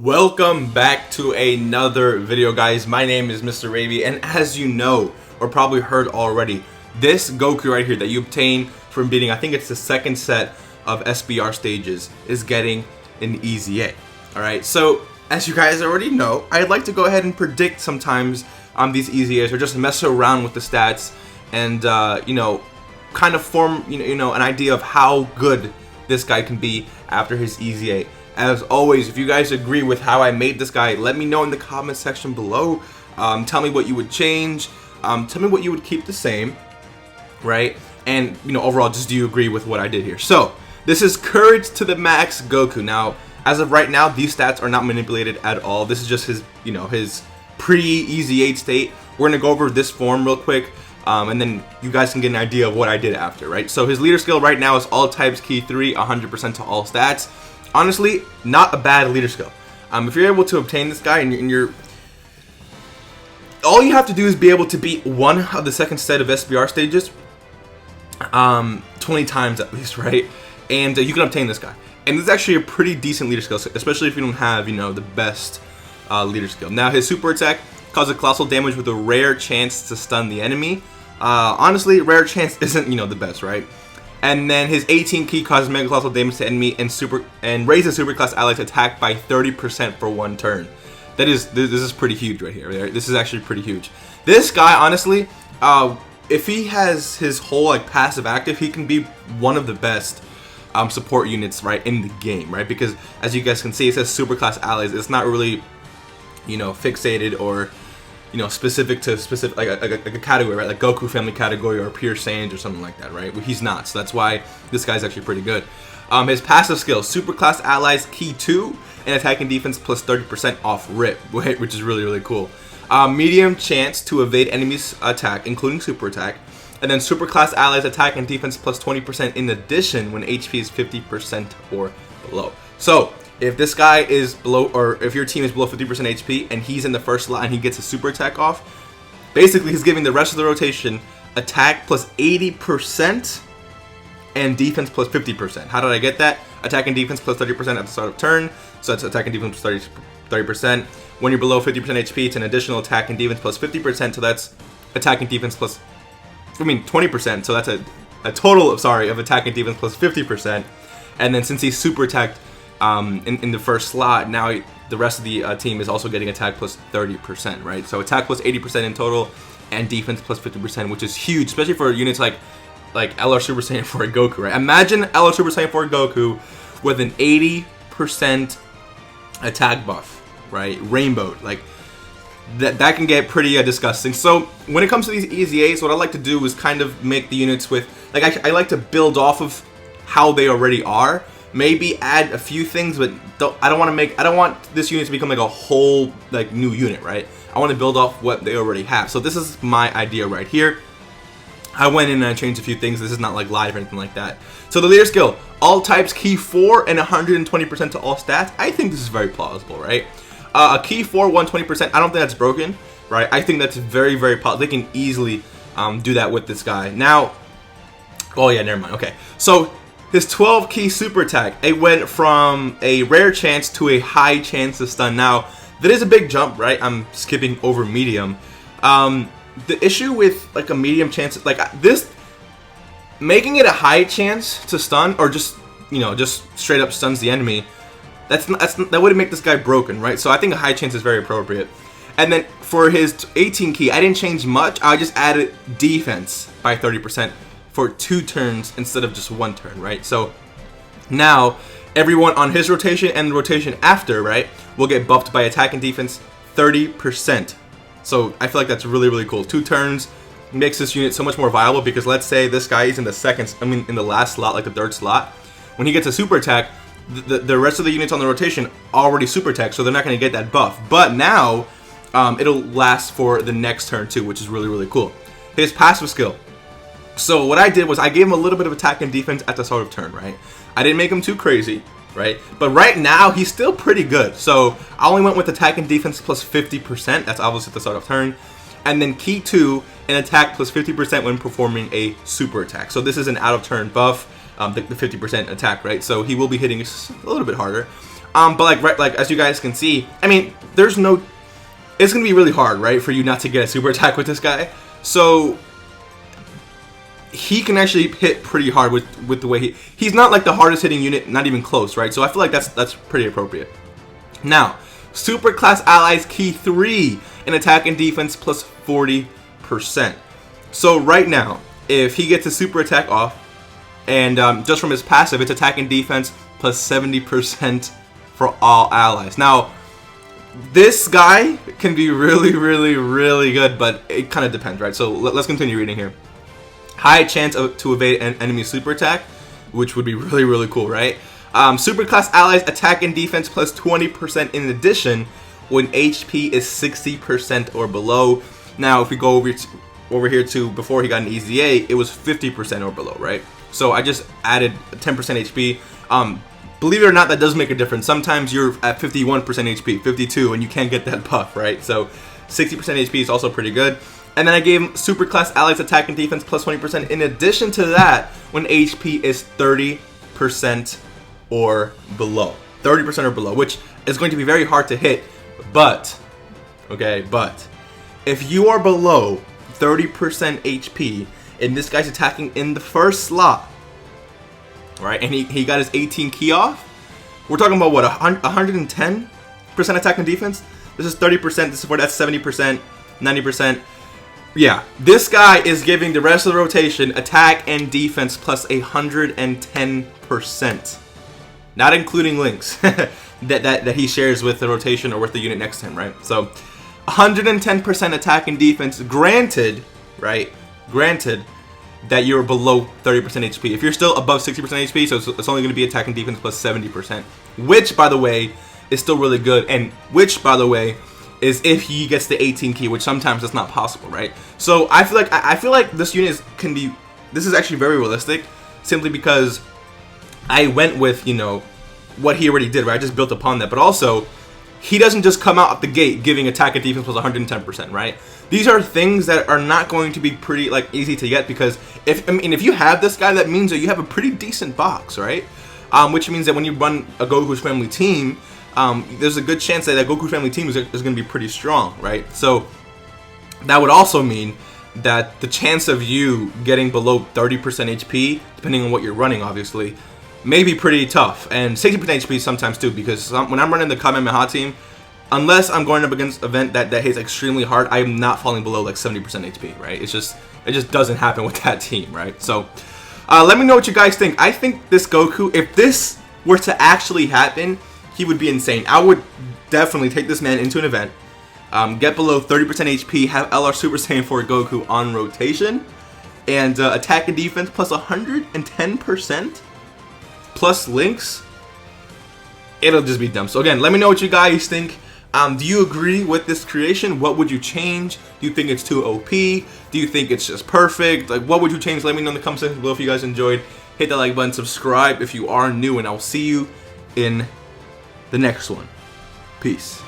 Welcome back to another video, guys. My name is Mr. Ravy, and as you know, or probably heard already, this Goku right here that you obtain from beating, I think it's the second set of SBR stages, is getting an EZA. Alright, so as you guys already know, I'd like to go ahead and predict sometimes these EZAs, or just mess around with the stats and kind of form an idea of how good this guy can be after his EZA. As always, if you guys agree with how I made this guy, let me know in the comment section below. Tell me what you would change. Tell me what you would keep the same, right? And overall, just do you agree with what I did here? So this is Courage to the Max Goku. Now, as of right now, these stats are not manipulated at all. This is just his, his pre-EZ8 state. We're gonna go over this form real quick, and then you guys can get an idea of what I did after, right? So his leader skill right now is all types key 3, 100% to all stats. Honestly, not a bad leader skill. If you're able to obtain this guy and you're all you have to do is be able to beat one of the second set of SBR stages 20 times at least, right? And you can obtain this guy. And this is actually a pretty decent leader skill, especially if you don't have, the best leader skill. Now, his super attack causes colossal damage with a rare chance to stun the enemy. Honestly, rare chance isn't, the best, right? And then his 18 key causes mega colossal damage to enemy and raises super class allies attack by 30% for one turn. This is pretty huge right here. Right? This is actually pretty huge. This guy, honestly, if he has his whole passive active, he can be one of the best support units right in the game, right? Because as you guys can see, it says super class allies. It's not really fixated or specific to like a category, right? Like Goku family category or pure Saiyans or something like that, right? Well, he's not, so that's why this guy's actually pretty good. His passive skill, super class allies key 2 and attack and defense plus 30% off rip, which is really cool. Medium chance to evade enemies attack, including super attack, and then super class allies attack and defense plus 20% in addition when HP is 50% or below. So if this guy is below, or if your team is below 50% HP and he's in the first slot and he gets a super attack off, basically he's giving the rest of the rotation attack plus 80% and defense plus 50%. How did I get that? Attack and defense plus 30% at the start of turn, so that's attack and defense plus 30%. When you're below 50% HP, it's an additional attack and defense plus 50%, so that's attack and defense plus, 20%, so that's a total of attack and defense plus 50%. And then since he's super attacked in the first slot, now the rest of the team is also getting attack plus 30%, right? So attack plus 80% in total and defense plus 50%, which is huge, especially for units like LR Super Saiyan 4 Goku, right? Imagine LR Super Saiyan 4 Goku with an 80% attack buff, right? Rainbowed, that can get pretty disgusting. So when it comes to these EZAs, what I like to do is kind of make the units with, I like to build off of how they already are. Maybe add a few things, but I don't want this unit to become a whole new unit, right? I want to build off what they already have. So this is my idea right here. I went in and I changed a few things. This is not live or anything like that. So the leader skill, all types key 4 and 120% to all stats. I think this is very plausible, right? A key 4, 120%. I don't think that's broken, right? I think that's very plausible. They can easily do that with this guy. Now, oh yeah, never mind. Okay, so his 12 key super attack, it went from a rare chance to a high chance to stun. Now, that is a big jump, right? I'm skipping over medium. The issue with a medium chance, this, making it a high chance to stun, or just straight up stuns the enemy, that wouldn't make this guy broken, right? So I think a high chance is very appropriate. And then for his 18 key, I didn't change much. I just added defense by 30%. For 2 turns instead of just 1 turn, right? So now everyone on his rotation and the rotation after, right, will get buffed by attack and defense 30%. So I feel like that's really cool. 2 turns makes this unit so much more viable, because let's say this guy is in the in the last slot, the 3rd slot. When he gets a super attack, the rest of the units on the rotation already super attack, so they're not going to get that buff. But now it'll last for the next turn too, which is really cool. His passive skill. So what I did was I gave him a little bit of attack and defense at the start of turn, right? I didn't make him too crazy, right? But right now, he's still pretty good. So I only went with attack and defense plus 50%. That's obviously at the start of turn. And then key 2 and attack plus 50% when performing a super attack. So this is an out of turn buff, the 50% attack, right? So he will be hitting a little bit harder. But like as you guys can see, I mean, there's no. It's gonna be really hard, right, for you not to get a super attack with this guy. So he can actually hit pretty hard with the way he's not like the hardest hitting unit, not even close, right? So I feel like that's pretty appropriate. Now, super class allies key 3 in attack and defense plus 40%. So right now, if he gets a super attack off, and just from his passive, it's attack and defense plus 70% for all allies. Now, this guy can be really, really, really good, but it kind of depends, right? So let's continue reading here. High chance to evade an enemy super attack, which would be really, really cool, right? Super class allies attack and defense plus 20% in addition when HP is 60% or below. Now, if we go over here to before he got an EZA, it was 50% or below, right? So I just added 10% HP. Believe it or not, that does make a difference. Sometimes you're at 51% HP, 52, and you can't get that buff, right? So 60% HP is also pretty good. And then I gave him super class allies attack and defense plus 20% in addition to that when HP is 30% or below. 30% or below, which is going to be very hard to hit. But, okay, but if you are below 30% HP and this guy's attacking in the first slot, right, and he got his 18 key off, we're talking about what, 110% attack and defense? This is 30%, this is where that's 70%, 90%. Yeah, this guy is giving the rest of the rotation attack and defense plus 110%. Not including links that he shares with the rotation or with the unit next to him, right? So 110% attack and defense, granted, right? Granted that you're below 30% HP. If you're still above 60% HP, so it's only going to be attack and defense plus 70%, which, by the way, is still really good, and which, by the way, is if he gets the 18 key, which sometimes it's not possible, right? So I feel like this unit this is actually very realistic, simply because I went with, you know, what he already did, right? I just built upon that, but also he doesn't just come out the gate giving attack and defense plus 110%, right? These are things that are not going to be pretty easy to get, because if you have this guy, that means that you have a pretty decent box, right? Which means that when you run a Goku's family team, there's a good chance that Goku family team is going to be pretty strong, right? So that would also mean that the chance of you getting below 30% HP, depending on what you're running, obviously, may be pretty tough. And 60% HP sometimes too, because when I'm running the Kamehameha team, unless I'm going up against an event that hits extremely hard, I am not falling below like 70% HP, right? It just doesn't happen with that team, right? So let me know what you guys think. I think this Goku, if this were to actually happen, he would be insane. I would definitely take this man into an event, get below 30% HP, have LR Super Saiyan 4 Goku on rotation, and attack and defense plus 110%, plus links. It'll just be dumb. So again, let me know what you guys think. Do you agree with this creation? What would you change? Do you think it's too OP? Do you think it's just perfect? Like, what would you change? Let me know in the comment section below if you guys enjoyed. Hit that like button, subscribe if you are new, and I'll see you in the next one. Peace.